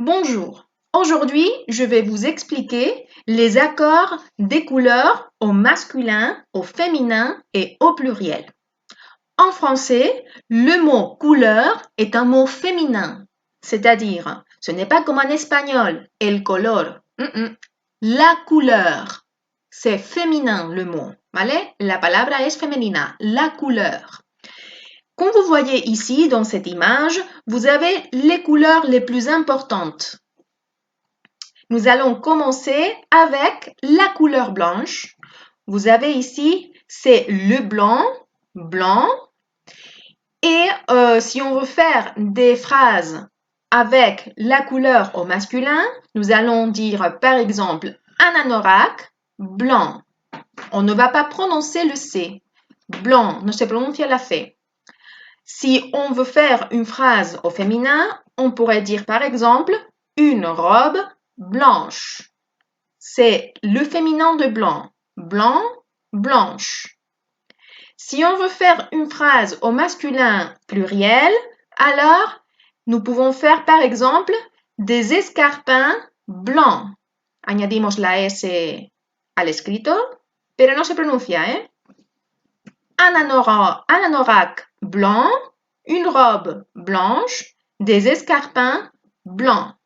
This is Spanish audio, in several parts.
Bonjour, aujourd'hui je vais vous expliquer les accords des couleurs au masculin, au féminin et au pluriel. En français, le mot couleur est un mot féminin, c'est-à-dire ce n'est pas comme en espagnol, el color. La couleur, c'est féminin le mot, ¿vale? La palabra es femenina, la couleur. Comme vous voyez ici dans cette image, vous avez les couleurs les plus importantes. Nous allons commencer avec la couleur blanche. Vous avez ici, c'est le blanc, blanc. Et si on veut faire des phrases avec la couleur au masculin, nous allons dire par exemple un anorak, blanc. On ne va pas prononcer le C. Blanc ne se prononce la C. Si on veut faire une phrase au féminin, on pourrait dire par exemple une robe blanche. C'est le féminin de blanc. Blanc, blanche. Si on veut faire une phrase au masculin pluriel, alors nous pouvons faire par exemple des escarpins blancs. Añadimos la S al escrito, pero no se pronuncia, ¿eh? Un anorak blanc, une robe blanche, des escarpins blancs.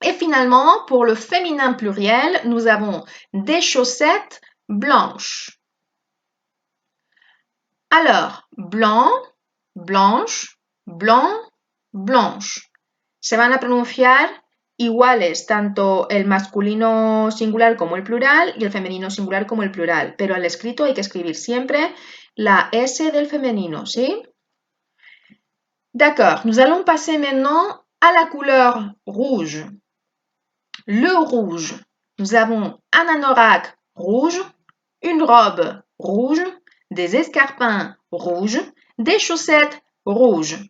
Et finalement, pour le féminin pluriel, nous avons des chaussettes blanches. Alors, blanc, blanche, blanc, blanche. Se van a pronunciar iguales tanto el masculino singular como el plural y el femenino singular como el plural, pero al escrito hay que escribir siempre la S del femenino, ¿sí? D'accord, nous allons passer maintenant à la couleur rouge. Le rouge, nous avons un anorak rouge, une robe rouge, des escarpins rouges, des chaussettes rouges.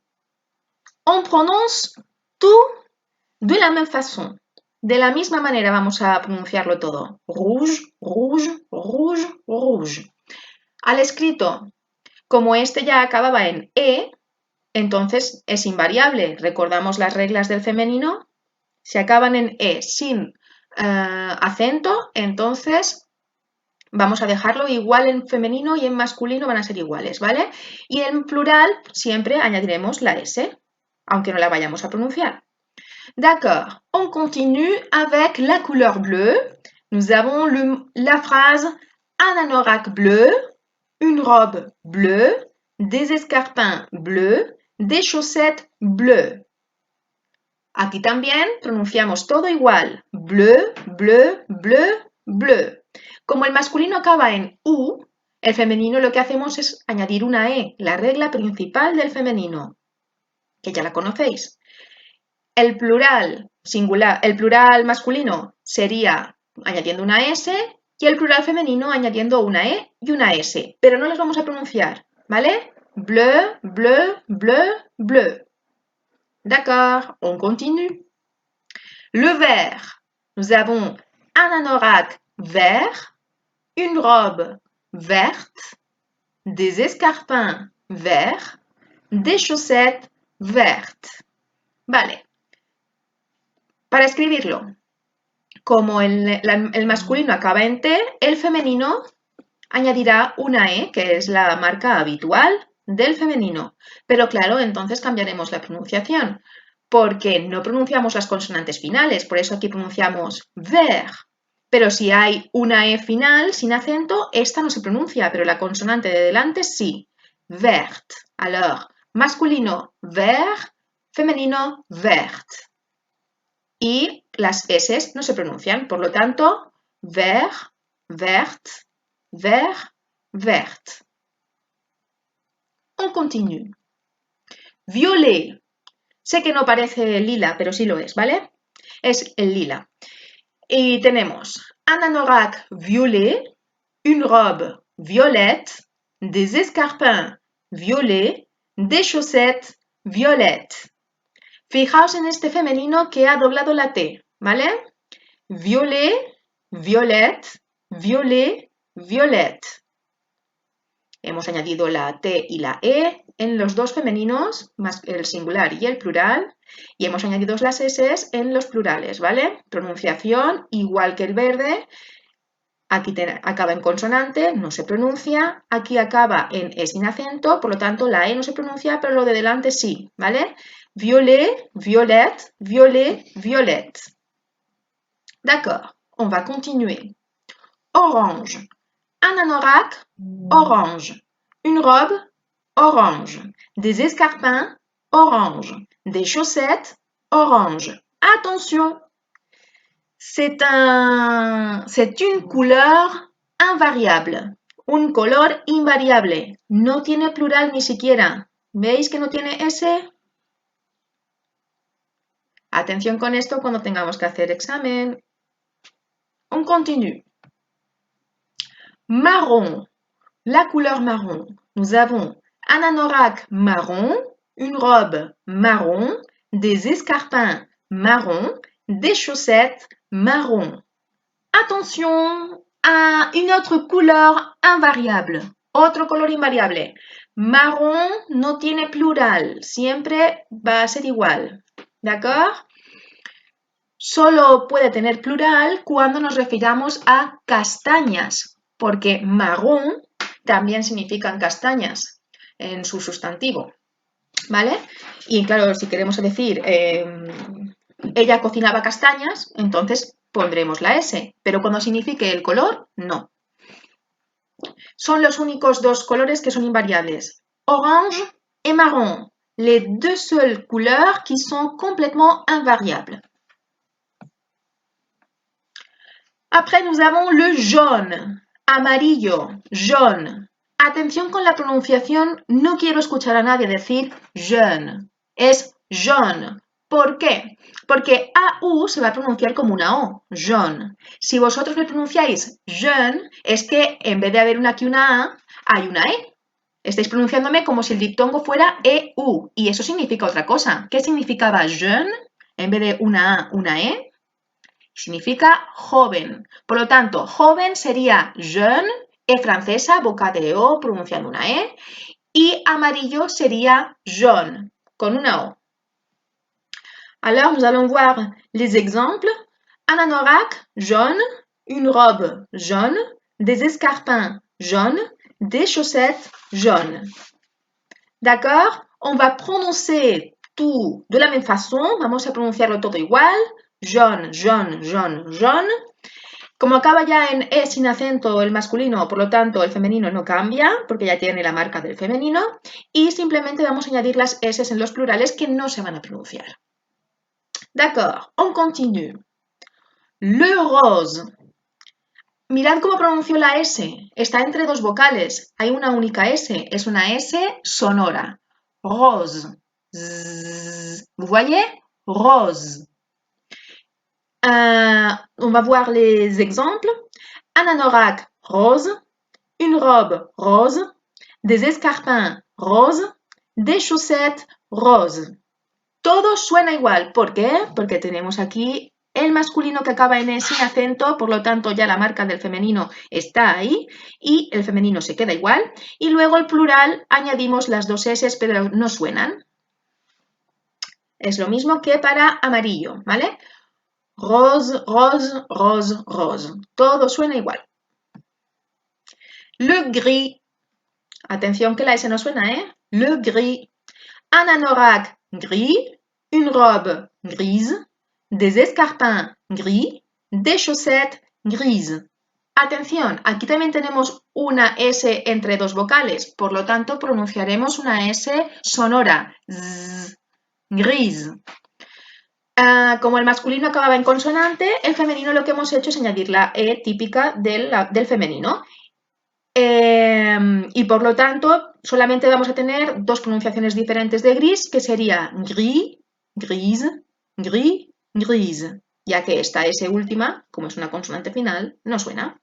On prononce tout de la même façon. De la misma manera vamos a pronunciarlo todo. Rouge, rouge, rouge, rouge. Al escrito, como este ya acababa en E, entonces es invariable. Recordamos las reglas del femenino. Si acaban en E sin acento, entonces vamos a dejarlo igual en femenino y en masculino van a ser iguales, ¿vale? Y en plural siempre añadiremos la S, aunque no la vayamos a pronunciar. D'accord, on continue avec la couleur bleue. Nous avons la phrase un anorak bleu, une robe bleue, des escarpins bleus, des chaussettes bleues. Aquí también pronunciamos todo igual. Bleu, bleu, bleu, bleu. Como el masculino acaba en U, el femenino lo que hacemos es añadir una E, la regla principal del femenino, que ya la conocéis. El plural singular, el plural masculino sería añadiendo una S y el plural femenino añadiendo una E y una S, pero no las vamos a pronunciar, ¿vale? Bleu, bleu, bleu, bleu. D'accord, on continue. Le vert, nous avons un anorak vert, une robe verte, des escarpins verts, des chaussettes vertes. Vale. Para escribirlo, como el masculino acaba en T, el femenino añadirá una E, que es la marca habitual del femenino. Pero claro, entonces cambiaremos la pronunciación, porque no pronunciamos las consonantes finales, por eso aquí pronunciamos vert. Pero si hay una E final sin acento, esta no se pronuncia, pero la consonante de delante sí. Vert. Alors, masculino vert, femenino vert. Y las S no se pronuncian, por lo tanto, vert, vert, vert, vert. On continue. Violet. Sé que no parece lila, pero sí lo es, ¿vale? Es el lila. Y tenemos un anorak violet, une robe violette, des escarpins violets, des chaussettes violettes. Fijaos en este femenino que ha doblado la T, ¿vale? Violet, violette, violet, violette. Hemos añadido la T y la E en los dos femeninos, el singular y el plural, Y hemos añadido las S en los plurales, ¿vale? Pronunciación, igual que el verde. Aquí acaba en consonante, no se pronuncia. Aquí acaba en E sin acento, por lo tanto la E no se pronuncia, pero lo de delante sí, ¿vale? Violet, violette, violet, violette. D'accord, on va continuer. Orange. Un anorak, orange. Une robe, orange. Des escarpins, orange. Des chaussettes, orange. Attention, c'est une couleur invariable. Un color invariable. No tiene plural ni siquiera. ¿Veis que no tiene S? Atención con esto cuando tengamos que hacer examen. On continue. Marron. La couleur marron. Nous avons un anorak marron, une robe marron, des escarpins marron, des chaussettes marron. Attention à une autre couleur invariable. Otro color invariable. Marron no tiene plural. Siempre va a ser igual. ¿D'accord? Solo puede tener plural cuando nos refiramos a castañas, porque marrón también significan castañas en su sustantivo, ¿vale? Y claro, si queremos decir ella cocinaba castañas, entonces pondremos la S, pero cuando signifique el color, no. Son los únicos dos colores que son invariables, orange et marron, les deux seules couleurs qui sont complètement invariables. Après, nous avons le jaune, amarillo, jaune. Atención con la pronunciación, no quiero escuchar a nadie decir jaune, es jaune. ¿Por qué? Porque AU se va a pronunciar como una O, jaune. Si vosotros me pronunciáis jaune, es que en vez de haber una aquí una A, hay una E. Estáis pronunciándome como si el diptongo fuera EU, y eso significa otra cosa. ¿Qué significaba jeune en vez de una A, una E? Significa joven. Por lo tanto, joven sería jeune, E francesa, boca de O, pronunciando una E, y amarillo sería jaune, con una O. Alors, nous allons voir les exemples. Un anorak jaune, une robe jaune, des escarpins jaunes, des chaussettes jaunes. D'accord? On va prononcer tout de la même façon. Vamos a pronunciarlo todo igual. Jaune, jaune, jaune, jaune. Como acaba ya en E sin acento el masculino, por lo tanto el femenino no cambia, porque ya tiene la marca del femenino. Y simplemente vamos a añadir las S en los plurales que no se van a pronunciar. D'accord, on continue. Le rose. Mirad cómo pronunció la S. Está entre dos vocales. Hay una única S. Es una S sonora. Rose. Zzz. Vous voyez? Rose. On va voir les exemples. Un anorak rose. Une robe rose. Des escarpins rose. Des chaussettes rose. Todo suena igual. ¿Por qué? Porque tenemos aquí el masculino que acaba en E sin acento, por lo tanto ya la marca del femenino está ahí y el femenino se queda igual. Y luego el plural añadimos las dos S, pero no suenan. Es lo mismo que para amarillo, ¿vale? Rose, rose, rose, rose. Todo suena igual. Le gris. Atención que la S no suena, ¿eh? Le gris. Un anorak gris. Une robe grise. Des escarpins gris, des chaussettes grises. Atención, aquí también tenemos una S entre dos vocales, por lo tanto pronunciaremos una S sonora, zzz, grise. Como el masculino acababa en consonante, el femenino lo que hemos hecho es añadir la E típica del femenino. Y por lo tanto, solamente vamos a tener dos pronunciaciones diferentes de gris, que sería gris, grise, gris, grise, ya que esta S última, como es una consonante final, no suena.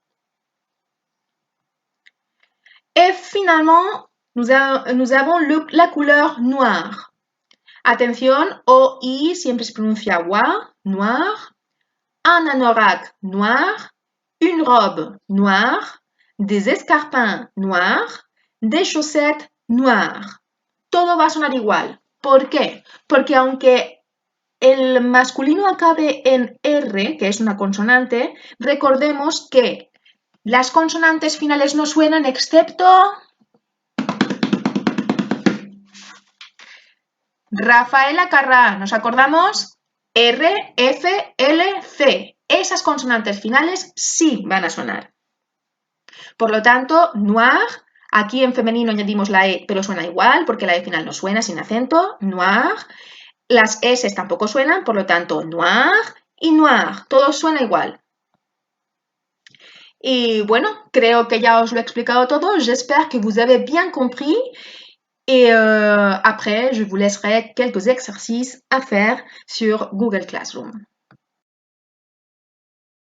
Et finalement, nous avons la couleur noire. Atención, OI siempre se pronuncia wa, noir. Un anorak noir, une robe noire, des escarpins noirs, des chaussettes noires. Todo va a sonar igual. ¿Por qué? Porque aunque el masculino acabe en R, que es una consonante, recordemos que las consonantes finales no suenan excepto Rafaela Carrà, ¿nos acordamos? R, F, L, C. Esas consonantes finales sí van a sonar. Por lo tanto, noir, aquí en femenino añadimos la E, pero suena igual porque la E final no suena sin acento, noir. Las S tampoco suenan, por lo tanto, noir y noir, todo suena igual. Y bueno, creo que ya os lo he explicado todo. J'espère que vous avez bien compris. Et après, je vous laisserai quelques exercices à faire sur Google Classroom.